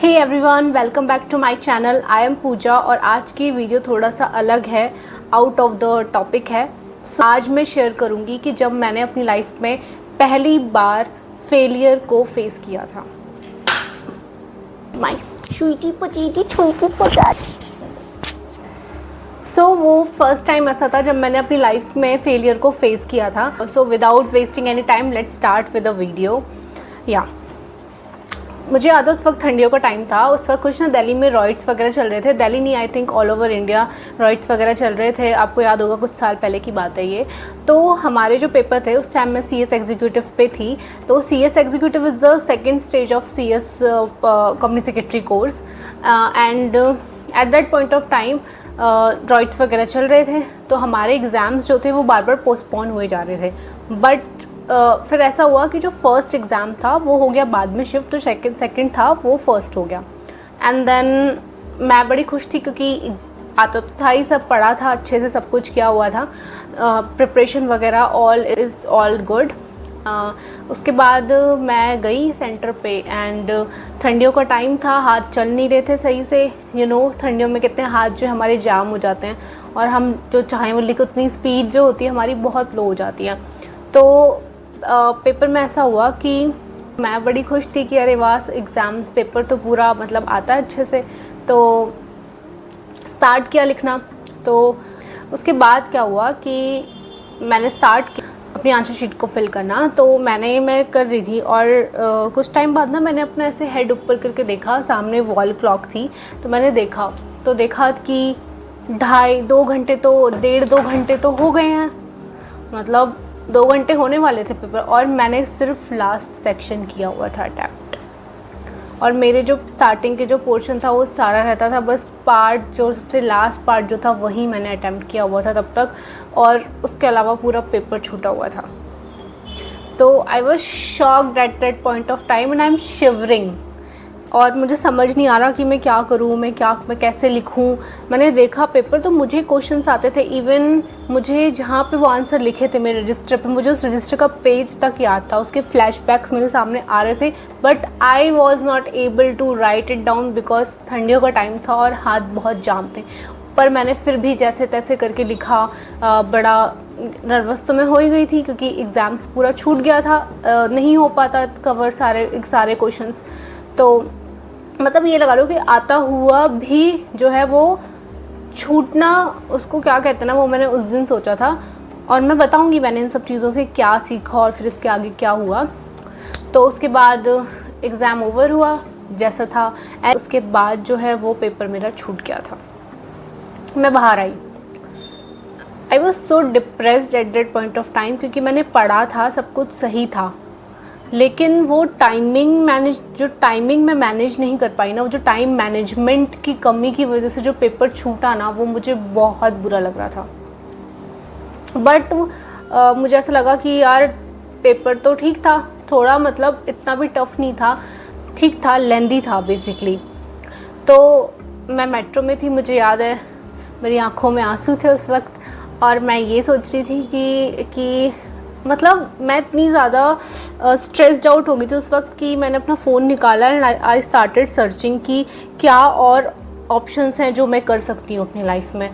Hey everyone, welcome back to my channel. I am Pooja और आज की वीडियो थोड़ा सा अलग है, आउट ऑफ द टॉपिक है। आज मैं शेयर करूंगी कि जब मैंने अपनी लाइफ में पहली बार फेलियर को फेस किया था। माय स्वीटी पटीटी छोटी पोटैटो। वो फर्स्ट टाइम ऐसा था जब मैंने अपनी लाइफ में फेलियर को फेस किया था। So without wasting any time let's start with the video. मुझे याद है उस वक्त ठंडियों का टाइम था। उस वक्त कुछ ना दिल्ली में रॉइट्स वगैरह चल रहे थे। दिल्ली नहीं, I think all over India riots वगैरह चल रहे थे। आपको याद होगा, कुछ साल पहले की बात है ये। तो हमारे जो पेपर थे उस टाइम मैं CS एग्जीक्यूटिव पे थी। तो CS executive is the second stage of CS company secretary course and at that point of time riots वगैरह चल रहे थे। तो हमारे एग्ज़ाम्स जो थे वो बार बार पोस्टपोन हुए जा रहे थे। बट फिर ऐसा हुआ कि जो फर्स्ट एग्ज़ाम था वो हो गया बाद में शिफ्ट, तो सेकंड था वो फर्स्ट हो गया। एंड देन मैं बड़ी खुश थी क्योंकि आता तो था ही, सब पढ़ा था अच्छे से, सब कुछ किया हुआ था, प्रिपरेशन वगैरह ऑल इज़ ऑल गुड। उसके बाद मैं गई सेंटर पे एंड ठंडियों का टाइम था, हाथ चल नहीं रहे थे सही से। ठंडियों में कितने हाथ जो हमारे जाम हो जाते हैं और हम जो चाहें वो लिख, उतनी स्पीड जो होती है हमारी बहुत लो हो जाती है। तो पेपर में ऐसा हुआ कि मैं बड़ी खुश थी कि अरे वाह, एग्ज़ाम पेपर तो पूरा मतलब आता है अच्छे से। तो स्टार्ट किया लिखना। तो उसके बाद क्या हुआ कि मैंने स्टार्ट किया अपनी आंसर शीट को फिल करना। तो मैं कर रही थी और कुछ टाइम बाद ना मैंने अपना ऐसे हेड ऊपर करके देखा, सामने वॉल क्लॉक थी। तो मैंने देखा कि 2 घंटे तो 1.5-2 घंटे तो हो गए हैं, मतलब 2 घंटे होने वाले थे पेपर, और मैंने सिर्फ लास्ट सेक्शन किया हुआ था अटैम्प्ट। और मेरे जो स्टार्टिंग के जो पोर्शन था वो सारा रहता था, बस पार्ट जो सबसे लास्ट पार्ट जो था वही मैंने अटैम्प्ट किया हुआ था तब तक, और उसके अलावा पूरा पेपर छूटा हुआ था। तो I was shocked eight that point of time and I am shivering. और मुझे समझ नहीं आ रहा कि मैं क्या करूँ, मैं कैसे लिखूँ। मैंने देखा पेपर तो मुझे क्वेश्चंस आते थे, इवन मुझे जहाँ पे वो आंसर लिखे थे मेरे रजिस्टर पे, मुझे उस रजिस्टर का पेज तक याद था, उसके फ्लैशबैक्स मेरे सामने आ रहे थे। But I was not able to write it down because ठंडियों का टाइम था और हाथ बहुत जाम थे। पर मैंने फिर भी जैसे तैसे करके लिखा। बड़ा नर्वस तो मैं हो ही गई थी क्योंकि एग्ज़ाम्स पूरा छूट गया था, नहीं हो पाता कवर सारे क्वेश्चंस। तो मतलब ये लगा लो कि आता हुआ भी जो है वो छूटना, उसको क्या कहते हैं ना, वो मैंने उस दिन सोचा था। और मैं बताऊंगी मैंने इन सब चीज़ों से क्या सीखा और फिर इसके आगे क्या हुआ। तो उसके बाद एग्ज़ाम ओवर हुआ जैसा था, एंड उसके बाद जो है वो पेपर मेरा छूट गया था। मैं बाहर आई। I was so depressed at that point of time क्योंकि मैंने पढ़ा था, सब कुछ सही था, लेकिन वो टाइमिंग मैं मैनेज नहीं कर पाई ना, वो जो टाइम मैनेजमेंट की कमी की वजह से जो पेपर छूटा ना, वो मुझे बहुत बुरा लग रहा था। बट मुझे ऐसा लगा कि यार पेपर तो ठीक था, थोड़ा मतलब इतना भी टफ नहीं था, ठीक था, लेंदी था बेसिकली। तो मैं मेट्रो में थी, मुझे याद है मेरी आंखों में आंसू थे उस वक्त, और मैं ये सोच रही थी कि मतलब मैं इतनी ज़्यादा स्ट्रेस्ड आउट हो गई थी उस वक्त कि मैंने अपना फ़ोन निकाला एंड आई स्टार्टेड सर्चिंग कि क्या और ऑप्शंस हैं जो मैं कर सकती हूँ अपनी लाइफ में।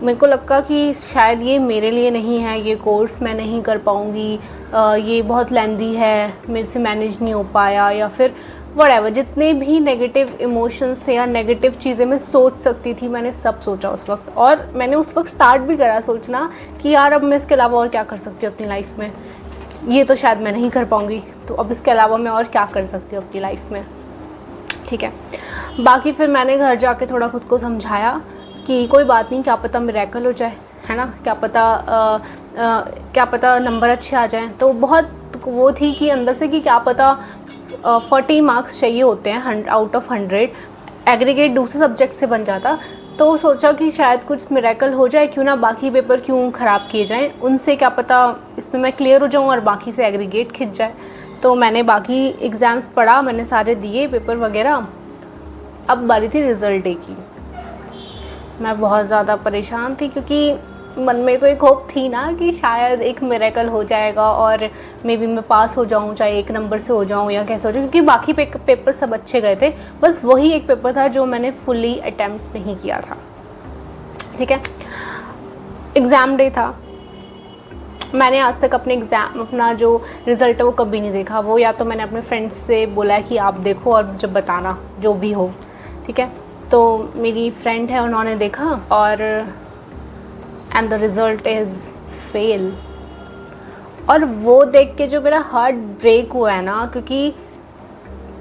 मेरे को लगा कि शायद ये मेरे लिए नहीं है, ये कोर्स मैं नहीं कर पाऊँगी, ये बहुत लेंदी है, मेरे से मैनेज नहीं हो पाया, या फिर व्हाटएवर, जितने भी नेगेटिव इमोशंस थे या नेगेटिव चीज़ें मैं सोच सकती थी, मैंने सब सोचा उस वक्त। और मैंने उस वक्त स्टार्ट भी करा सोचना कि यार अब मैं इसके अलावा और क्या कर सकती हूँ अपनी लाइफ में, ये तो शायद मैं नहीं कर पाऊँगी, तो अब इसके अलावा मैं और क्या कर सकती हूँ अपनी लाइफ में। ठीक है, बाकी फिर मैंने घर जाके थोड़ा खुद को समझाया कि कोई बात नहीं, क्या पता मिरेकल हो जाए, है ना, क्या पता नंबर अच्छे आ जाएँ। तो बहुत वो थी कि अंदर से कि क्या पता 40 मार्क्स चाहिए होते हैं आउट ऑफ 100, एग्रीगेट दूसरे सब्जेक्ट से बन जाता। तो सोचा कि शायद कुछ मिरेकल हो जाए, क्यों ना बाकी पेपर क्यों ख़राब किए जाएं, उनसे क्या पता इसमें मैं क्लियर हो जाऊं और बाकी से एग्रीगेट खिंच जाए। तो मैंने बाकी एग्ज़ाम्स पढ़ा, मैंने सारे दिए पेपर वगैरह। अब बारी थी रिज़ल्ट डे की। मैं बहुत ज़्यादा परेशान थी क्योंकि मन में तो एक होप थी ना कि शायद एक मिरेकल हो जाएगा और मे बी मैं पास हो जाऊँ, चाहे 1 नंबर से हो जाऊँ या कैसे हो जाऊँ, क्योंकि बाकी पेपर सब अच्छे गए थे, बस वही एक पेपर था जो मैंने फुली अटेम्प्ट नहीं किया था। ठीक है, एग्ज़ाम डे था। मैंने आज तक अपना जो रिज़ल्ट है वो कभी नहीं देखा। वो या तो मैंने अपने फ्रेंड्स से बोला कि आप देखो और जब बताना जो भी हो। ठीक है, तो मेरी फ्रेंड है, उन्होंने देखा और and the result is fail. और वो देख के जो मेरा हार्ट ब्रेक हुआ है ना, क्योंकि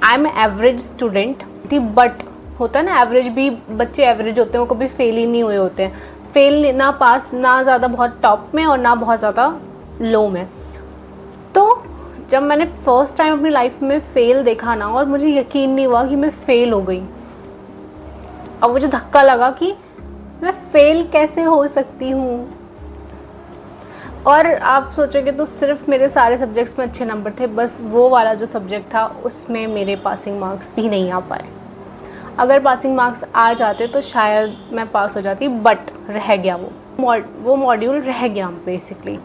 आई एम एवरेज स्टूडेंट थी, बट होता है ना एवरेज भी, बच्चे एवरेज होते हैं, वो कभी फेल ही नहीं हुए होते हैं। फेल ना पास, ना ज़्यादा बहुत टॉप में और ना बहुत ज़्यादा लो में। तो जब मैंने फर्स्ट टाइम अपनी लाइफ में फ़ेल देखा ना, और मुझे यकीन नहीं हुआ कि मैं फ़ेल हो गई। अब मुझे धक्का लगा कि मैं फ़ेल कैसे हो सकती हूँ। और आप सोचोगे तो सिर्फ मेरे सारे सब्जेक्ट्स में अच्छे नंबर थे, बस वो वाला जो सब्जेक्ट था उसमें मेरे पासिंग मार्क्स भी नहीं आ पाए। अगर पासिंग मार्क्स आ जाते तो शायद मैं पास हो जाती, बट रह गया वो मॉड्यूल रह गया बेसिकली।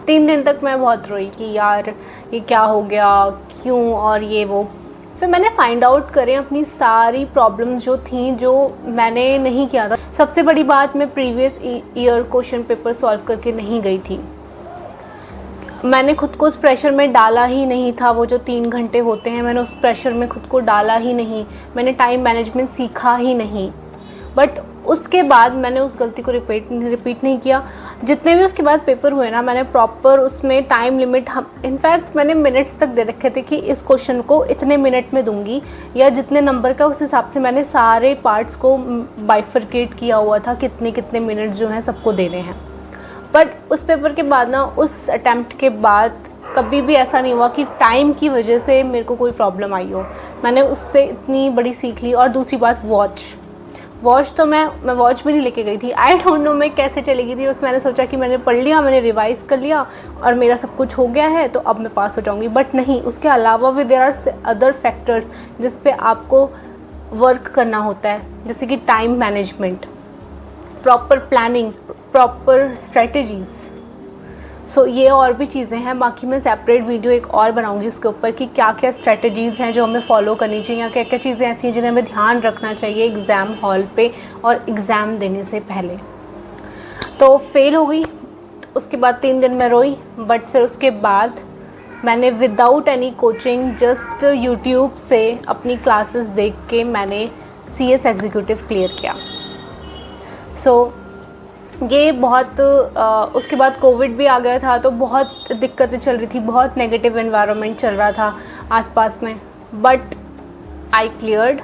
3 दिन तक मैं बहुत रोई कि यार ये क्या हो गया, क्यों, और ये वो। फिर मैंने फाइंड आउट करें अपनी सारी प्रॉब्लम्स जो थी, जो मैंने नहीं किया था। सबसे बड़ी बात, मैं previous year question paper solve करके नहीं गई थी। मैंने खुद को उस प्रेशर में डाला ही नहीं था। वो जो 3 घंटे होते हैं, मैंने उस प्रेशर में खुद को डाला ही नहीं। मैंने टाइम मैनेजमेंट सीखा ही नहीं। बट उसके बाद मैंने उस गलती को रिपीट नहीं किया। जितने भी उसके बाद पेपर हुए ना, मैंने प्रॉपर उसमें टाइम लिमिट, इनफैक्ट मैंने मिनट्स तक दे रखे थे कि इस क्वेश्चन को इतने मिनट में दूंगी, या जितने नंबर का उस हिसाब से मैंने सारे पार्ट्स को बाइफरकेट किया हुआ था, कितने कितने मिनट्स जो हैं सबको देने हैं। बट उस पेपर के बाद ना, उस अटैम्प्ट के बाद कभी भी ऐसा नहीं हुआ कि टाइम की वजह से मेरे को कोई प्रॉब्लम आई हो। मैंने उससे इतनी बड़ी सीख ली। और दूसरी बात, वॉच तो मैं वॉच भी नहीं लेके गई थी। आई डोंट नो मैं कैसे चली गई थी। बस मैंने सोचा कि मैंने पढ़ लिया, मैंने रिवाइज़ कर लिया और मेरा सब कुछ हो गया है, तो अब मैं पास हो जाऊँगी। बट नहीं, उसके अलावा भी देयर आर अदर फैक्टर्स जिस पे आपको वर्क करना होता है, जैसे कि time management, proper planning, proper strategies. So ये और भी चीज़ें हैं। बाकी मैं सेपरेट वीडियो एक और बनाऊंगी उसके ऊपर कि क्या क्या स्ट्रेटजीज़ हैं जो हमें फॉलो करनी चाहिए, या क्या क्या चीज़ें ऐसी हैं जिन्हें हमें ध्यान रखना चाहिए एग्ज़ाम हॉल पे और एग्ज़ाम देने से पहले। तो फेल हो गई। उसके बाद 3 दिन मैं रोई, बट फिर उसके बाद मैंने without any coaching, just YouTube से अपनी क्लासेस देख के मैंने CS एग्जीक्यूटिव क्लियर किया। सो ये बहुत उसके बाद कोविड भी आ गया था, तो बहुत दिक्कतें चल रही थी, बहुत नेगेटिव एनवायरनमेंट चल रहा था आसपास में। But I cleared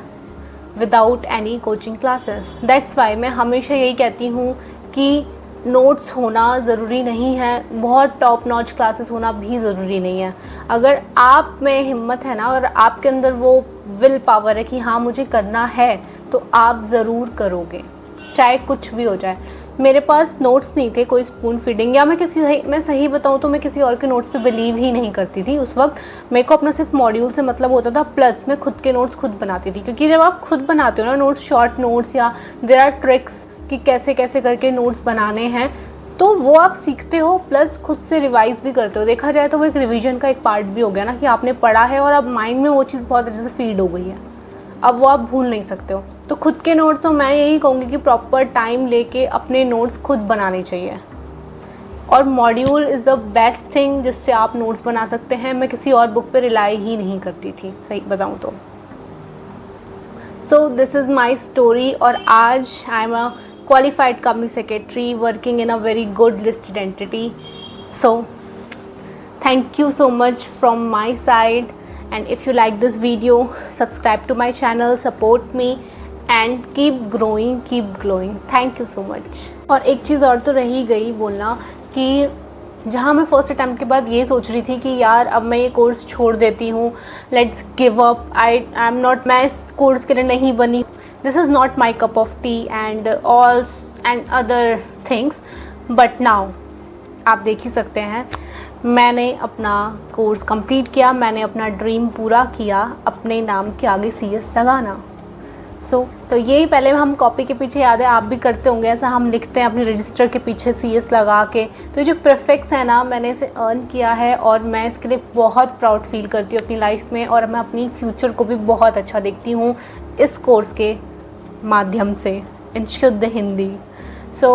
without any coaching classes. That's why मैं हमेशा यही कहती हूँ कि नोट्स होना ज़रूरी नहीं है, बहुत टॉप नॉच क्लासेस होना भी ज़रूरी नहीं है। अगर आप में हिम्मत है ना, और आपके अंदर वो विल पावर है कि हाँ मुझे करना है, तो आप ज़रूर करोगे, चाहे कुछ भी हो जाए। मेरे पास नोट्स नहीं थे, कोई स्पून फीडिंग, या मैं सही बताऊँ तो मैं किसी और के नोट्स पे बिलीव ही नहीं करती थी। उस वक्त मेरे को अपना सिर्फ मॉड्यूल से मतलब होता था, प्लस मैं खुद के नोट्स खुद बनाती थी। क्योंकि जब आप खुद बनाते हो ना नोट्स, शॉर्ट नोट्स, या देयर आर ट्रिक्स कि कैसे कैसे करके नोट्स बनाने हैं, तो वो आप सीखते हो, प्लस खुद से रिवाइज़ भी करते हो। देखा जाए तो वो एक रिविजन का एक पार्ट भी हो गया ना, कि आपने पढ़ा है और अब माइंड में वो चीज़ बहुत अच्छे से फीड हो गई है, अब वो आप भूल नहीं सकते हो। तो खुद के नोट्स तो मैं यही कहूँगी कि प्रॉपर टाइम लेके अपने नोट्स खुद बनाने चाहिए। और module is the best thing जिससे आप नोट्स बना सकते हैं। मैं किसी और बुक पे रिलाई ही नहीं करती थी, सही बताऊँ तो। So this is my story. और आज I am a qualified company secretary working in a very good listed entity. So thank you so much from my side, and if you like this video, subscribe to my channel, support me and keep growing, keep glowing. Thank you so much. और एक चीज़ और तो रही गई बोलना कि जहाँ मैं फर्स्ट अटैम्प्ट के बाद ये सोच रही थी कि यार अब मैं ये कोर्स छोड़ देती हूँ, let's give up, I am not, मैं इस कोर्स के लिए नहीं बनी, this is not my cup of T and all and other things. But now आप देख ही सकते हैं, मैंने अपना कोर्स कंप्लीट किया, मैंने अपना ड्रीम पूरा किया, अपने नाम के आगे CS लगाना। तो यही पहले हम कॉपी के पीछे याद है, आप भी करते होंगे ऐसा, हम लिखते हैं अपने रजिस्टर के पीछे CS लगा के। तो ये जो प्रीफिक्स है ना, मैंने इसे अर्न किया है और मैं इसके लिए बहुत प्राउड फील करती हूँ अपनी लाइफ में, और मैं अपनी फ्यूचर को भी बहुत अच्छा देखती हूँ इस कोर्स के माध्यम से इन शुद्ध Hindi. So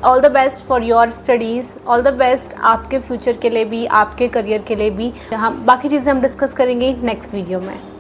all the best for your studies, all the best आपके फ्यूचर के लिए भी, आपके करियर के लिए भी। हम बाकी चीज़ें हम डिस्कस करेंगे नेक्स्ट वीडियो में।